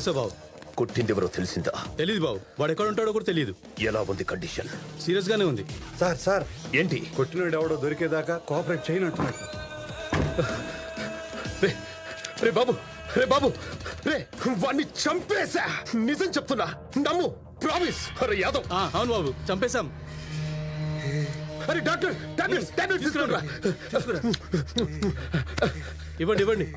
నమస్తే బాబు. కొట్టింది ఎవరో తెలిసిందా? తెలీదు బాబు, వాడు ఎక్కడ ఉంటాడో కూడా తెలియదు. ఎలా ఉంది కండిషన్? సీరియస్ గానే ఉంది. సార్ ఏంటి? కొట్టినోడు ఎవడో దొరికేదాకా కోఆపరేట్ చేయనట్టున్నట్టు. రే బాబు, రే బాబు, రే వాణ్ణి చంపేశా. నిజం చెప్తున్నా, నమ్ము, ప్రామిస్. అరే యాదవ్. అవును బాబు, చంపేశాం. అరే డాక్టర్, టాబ్లెట్ తీసుకురా. ఇవ్వండి.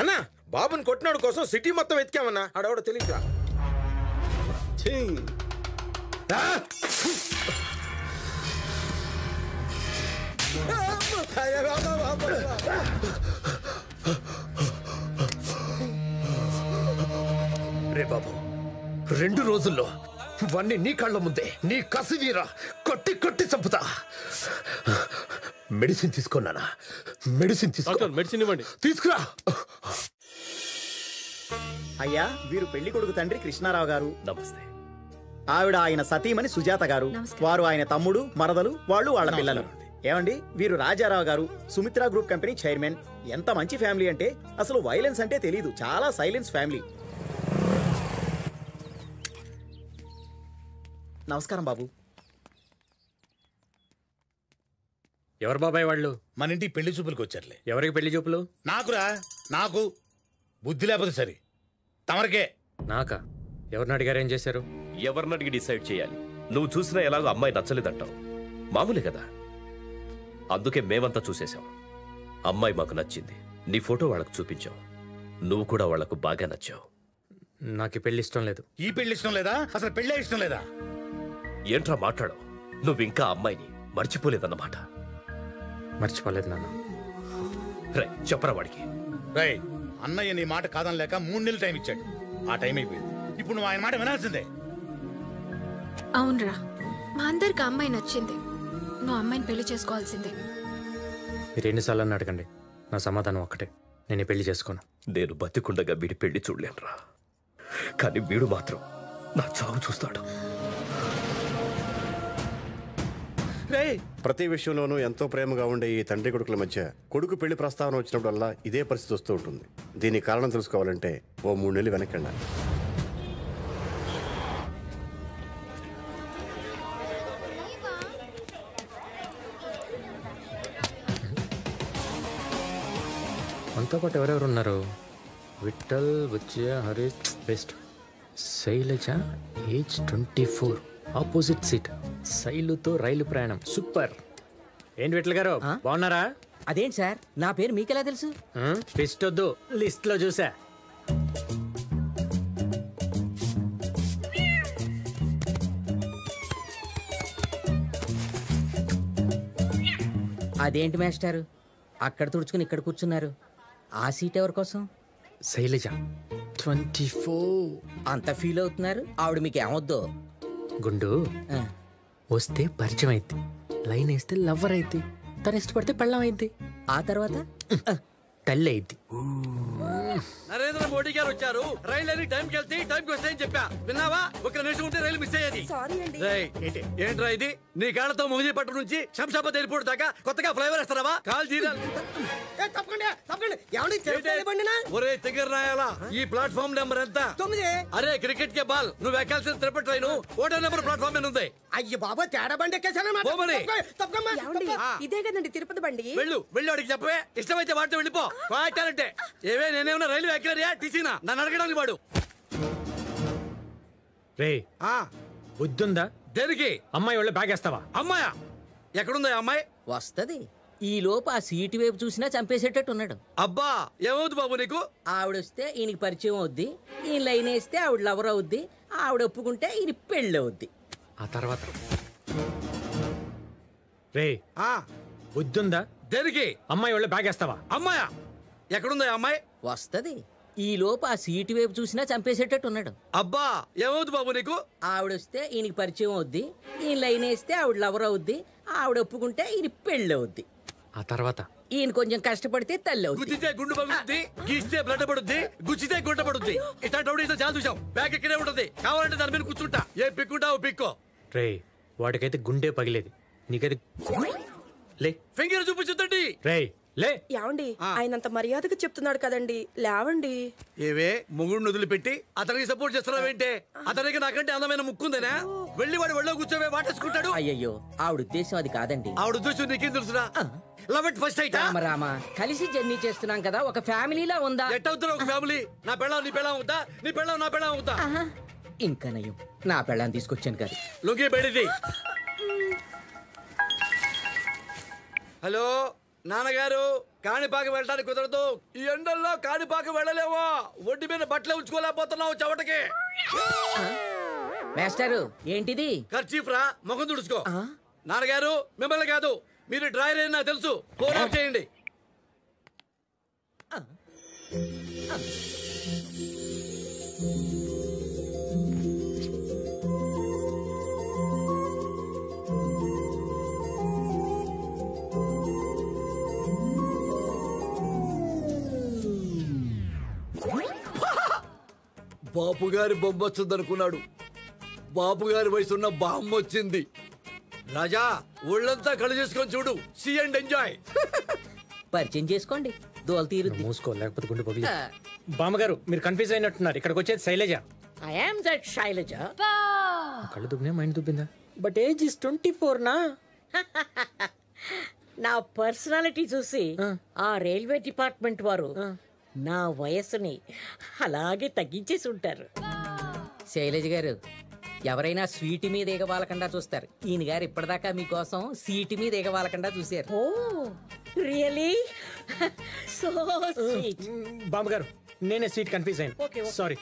అన్నా బాబుని కొట్టినాడు కోసం సిటీ మొత్తం వెతికామన్నా. ఆడవాడు తెలియదురా. రే బాబు, 2 రోజుల్లో వాణ్ణి నీ కళ్ళ ముందే నీ కసివీరా కొట్టి చంపుతా. మెడిసిన్ తీసుకున్నానా? మెడిసిన్ ఇవ్వండి. తీసుకురా. అయ్యా, వీరు పెళ్లి కొడుకు తండ్రి కృష్ణారావు గారు. నమస్తే. ఆవిడ ఆయన సతీమణి సుజాత గారు. వారు ఆయన తమ్ముడు, మరదలు, వాళ్ళు వాళ్ళ పిల్లలు. ఏమండి, వీరు రాజారావు గారు, సుమిత్ర గ్రూప్ కంపెనీ చైర్మన్. ఎంత మంచి ఫ్యామిలీ అంటే అసలు వైలెన్స్ అంటే తెలీదు. చాలా సైలెన్స్ ఫ్యామిలీ. నమస్కారం బాబు. ఎవరు బాబాయ్ వాళ్ళు? మన ఇంటికి పెళ్లి చూపులకు వచ్చారులే. ఎవరికి పెళ్లి చూపులు? నాకు బుద్ధి లేకపోతే సరే. తమరికే. నాకా? ఎవరిని అడిగారు? ఏం చేశారు? ఎవరిని అడిగి డిసైడ్ చేయాలి? నువ్వు చూసినా ఎలాగో అమ్మాయి నచ్చలేదంటావు. మామూలే కదా. అందుకే మేమంతా చూసేశాం. అమ్మాయి మాకు నచ్చింది. నీ ఫోటో వాళ్ళకు చూపించావు. నువ్వు కూడా వాళ్లకు బాగా నచ్చావు. నాకు పెళ్లి ఇష్టం లేదు. ఈ పెళ్లి ఇష్టం లేదా? అసలు పెళ్ళే ఇష్టం లేదా? ఏంట్రా మాట్లాడవు? నువ్వింకా అమ్మాయిని మర్చిపోలేదన్నమాట. మర్చిపోలేదు నాన్న. రై చెప్పరా వాడికి. రై, అన్నయ్య నీ మాట కాదని లేక 3 నెలలు టైం ఇచ్చాడు. ఆ టైం అయిపోయింది. ఇప్పుడు నువ్వు ఆయన మాట వినాల్సిందే. అవునరా, మా అందరికి అమ్మాయి నచ్చింది. నువ్వు అమ్మాయిని పెళ్లి చేసుకోవాల్సిందే. మీరు ఎన్నిసార్లు అడగండి, నా సమాధానం ఒక్కటే. నేను పెళ్లి చేసుకోను. నేను బతికుండగా వీడి పెళ్లి చూడలేనురా. కానీ వీడు మాత్రం నా చావు చూస్తాడు. ప్రతి విషయంలోనూ ఎంతో ప్రేమగా ఉండే ఈ తండ్రి కొడుకుల మధ్య కొడుకు పెళ్లి ప్రస్తావన వచ్చినప్పుడల్లా ఇదే పరిస్థితి వస్తూ ఉంటుంది. దీనికి కారణం తెలుసుకోవాలంటే ఓ 3 నెలలు వెనక్కండి. మనతో పాటు ఎవరెవరు ఉన్నారు? Vithal, Butchaiah, Harish, best. Shailaja, age 24, opposite seat. శైలుతో రైలు ప్రయాణం. సూపర్. ఏంటి విఠల్ గారు, బాగున్నారా? అదేంటి సార్, నా పేరు మీకెలా తెలుసు? లిస్ట్ వద్దు, లిస్ట్ లో చూసా. అదేంటి మాస్టారు, అక్కడ తుడుచుకుని ఇక్కడ కూర్చున్నారు? ఆ సీట్ ఎవరి కోసం? శైలజ 24. అంత ఫీల్ అవుతున్నారు? ఆవిడ మీకు ఏమొద్దు? గుండు వస్తే పరిచయం అయితే, లైన్ వేస్తే లవ్వర్ అయితే, తను ఇష్టపడితే పెళ్ళం అయింది, ఆ తర్వాత తల్లి అయింది. నరేంద్ర మోడీ గారు వచ్చారు. రైలు అని టైంకి వెళ్తే టైంకి వస్తాయని చెప్పా. విన్నావా? ఒక నిమిషం ఉంటే రైలు మిస్ అయ్యేది. ఏంట్రా ఇది? నీ కాళ్ళతో మొగిలిపట్నం నుంచి శంషాబాద్ ఎయిర్పోర్ట్ దాకా కొత్తగా ఫ్లైఓవర్ వేస్తారా? కాల్ ఒరే తిగర్ రాయాలా, ఈ ప్లాట్ఫామ్ నెంబర్ ఎంత? 9. అరే క్రికెట్ కే బాల్, నువ్వు ఎక్కాల్సిన తిరుపతి ట్రైన్ ఓటో నెంబర్ ప్లాట్ఫామ్ మీద ఉంది. అయ్యో బాబా, తేడా బండి ఎక్కేసాను. ఇదే కదండి తిరుపతి బండి. వెళ్ళు వాడికి చెప్పవే. ఇష్టమైతే వాడితో వెళ్ళిపో. అంటే ఏవే నేనేమన్నా రైలు ఎక్కరియా టీసీనా? నన్ను అడగడానికి వాడు. రే బుద్ధుందా? దేనికి? అమ్మాయి వాళ్ళ బ్యాగ్ వేస్తావా? అమ్మాయా? ఎక్కడుందా అమ్మాయి? వస్తది. ఈ లోపు ఆ సీటు వైపు చూసినా చంపేసేటట్టు ఉన్నాడు. అబ్బా, ఏమవుతుంది బాబు నీకు? ఆవిడొస్తే ఈయనకి పరిచయం అవుద్ది, ఈయన లైన్ వేస్తే ఆవిడ లవర్ అవుద్ది, ఆవిడ ఒప్పుకుంటే ఈయన పెళ్ళి అవుద్ది. ఆ తర్వాత రే బుద్ధుందా? దేనికి? అమ్మాయి వాళ్ళ బ్యాగ్ వేస్తావా? అమ్మాయా? ఎక్కడుందా అమ్మాయి? వస్తది. ఈ లోపు ఆ సీటు వైపు చూసినా చంపేసేటట్టు ఉన్నాడు. అబ్బా, ఏమవుతుంది బాబు నీకు? ఆవిడొస్తే ఈయనకి పరిచయం అవుద్ది, ఈయన లైన్ వేస్తే ఆవిడ లవర్ అవుద్ది, ఆవిడ ఒప్పుకుంటే ఈయన పెళ్ళి అవుద్ది. ఆ తర్వాత ఈయన కొంచెం కష్టపడితే తల్లి అవుద్ది. గుచ్చితే గుండు పగులుద్ది, గీస్తే బ్లడ్ పడుద్ది, గుచ్చితే గుంట పడుద్ది. ఇట్లాంటి చాలా చూసాం. బ్యాగ్ ఇక్కడే ఉంటది. కావాలంటే దాని మీద కూర్చుంటా. ఏ పిక్కుంటావు పిక్కో. రే వాడికైతే గుండె పగిలేది, నీకైతే లే ఫింగర్ చూపించుద్దండి. రే లే. ఏమండి ఆయనంత మర్యాదగా చెప్తున్నాడు కదండి, లేవండి. ఏవే మొగుడు వదిలిపెట్టి అతనికి సపోర్ట్ చేస్తున్నావేంటే? అతనికి నాకంటే అందమైన ముక్కుందనా? వెళ్ళి వాడు వెళ్ళో కూర్చోవే వాటేసుకుంటాడు. అయ్యయ్యో ఆవిడ ఉద్దేశం అది కాదండి. ఆవిడ ఉద్దేశం నీకేం తెలుసురా? Love at first sight. Rama కలిసి జర్నీ చేస్తున్నాం కదా, ఒక ఫ్యామిలీలా ఉందా? ఎట్ అవుతున్నా ఒక ఫ్యామిలీ? నా పెళ్ళం నీ పెళ్ళం అవుతా, నీ పెళ్ళం నా పెళ్ళం అవుతా. ఇంకా నయం నా పెళ్ళాన్ని తీసుకొచ్చాను కదా. లుంగి బయటిది. హలో నాన్నగారు, కాణిపాక వెళ్ళడానికి కుదరదు. ఈ ఎండల్లో కాణిపాక వెళ్ళలేవో. ఒంటి మీద బట్టలే ఉంచుకోలేకపోతున్నావు చెవటకి. మాస్టారు ఏంటిది? ఖర్చీఫ్ రా, ముఖం తుడుచుకో. నాన్నగారు మిమ్మల్ని కాదు, మీరు డ్రైవర్ అయినా తెలుసు. ఫోన్ ఆఫ్ చేయండి. బాపు గారి బొమ్మ వచ్చింది అనుకున్నాడు. బాపు గారి వయసున్న బామ్మ వచ్చింది. రాజా ఒళ్ళంతా కళ్ళు చేసుకొని చూడు. See and enjoy. పరిచయం చేసుకోండి, దోలు తీరుద్ది. మూసుకో, లేకపోతే గుండె పగిలి. బామ్మగారు మీరు కన్ఫ్యూజ్ అయినట్టున్నారు. ఇక్కడికి వచ్చేది Shailaja. I am that Shailaja. కళ్ళు దుబ్బినా మైండ్ దుబ్బిందా? బట్ ఏజ్ ఇస్ 24 నా. నా పర్సనాలిటీ చూసి ఆ రైల్వే డిపార్ట్మెంట్ వారు నా వయస్సుని అలాగే తగ్గించేసి ఉంటారు. శైలజ గారు ఎవరైనా స్వీట్ మీద ఎగవాలకుండా చూస్తారు. ఈయన గారు ఇప్పటిదాకా మీకోసం సీటు మీద ఎగవాలకుండా చూశారు. Oh really? So sweet. బామ్మగారు నేనే సీట్ కన్ఫ్యూజ్ అయ్యాను. సారీ.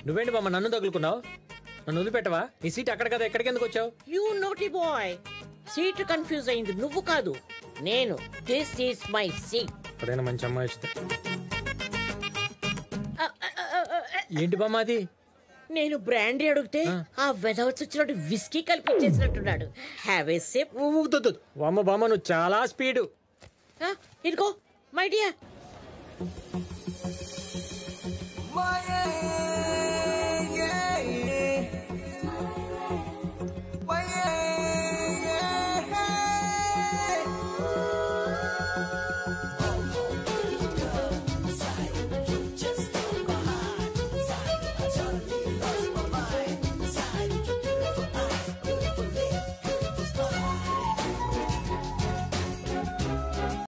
నువ్వేంటి బామ్మ నన్ను తగులుకున్నావు? నన్ను వదిలిపెట్టవా? నీ సీట్ అక్కడ కదా, ఎక్కడికి ఎందుకు వచ్చావు? You naughty boy, seat confuse అయింది నువ్వు కాదు నేను. This is my seat. ఎప్పుడైనా మంచి అమ్మాయి వచ్చింది. ఏంటి బామ్మ అది? నేను బ్రాండీ అడిగితే ఆ వెదవచ్చి వచ్చినట్టు విస్కీ కల్పించేసినట్టున్నాడు. Have a sip. బామ్మ బామ్మ నువ్వు చాలా స్పీడు. ఇదిగో మై డియర్.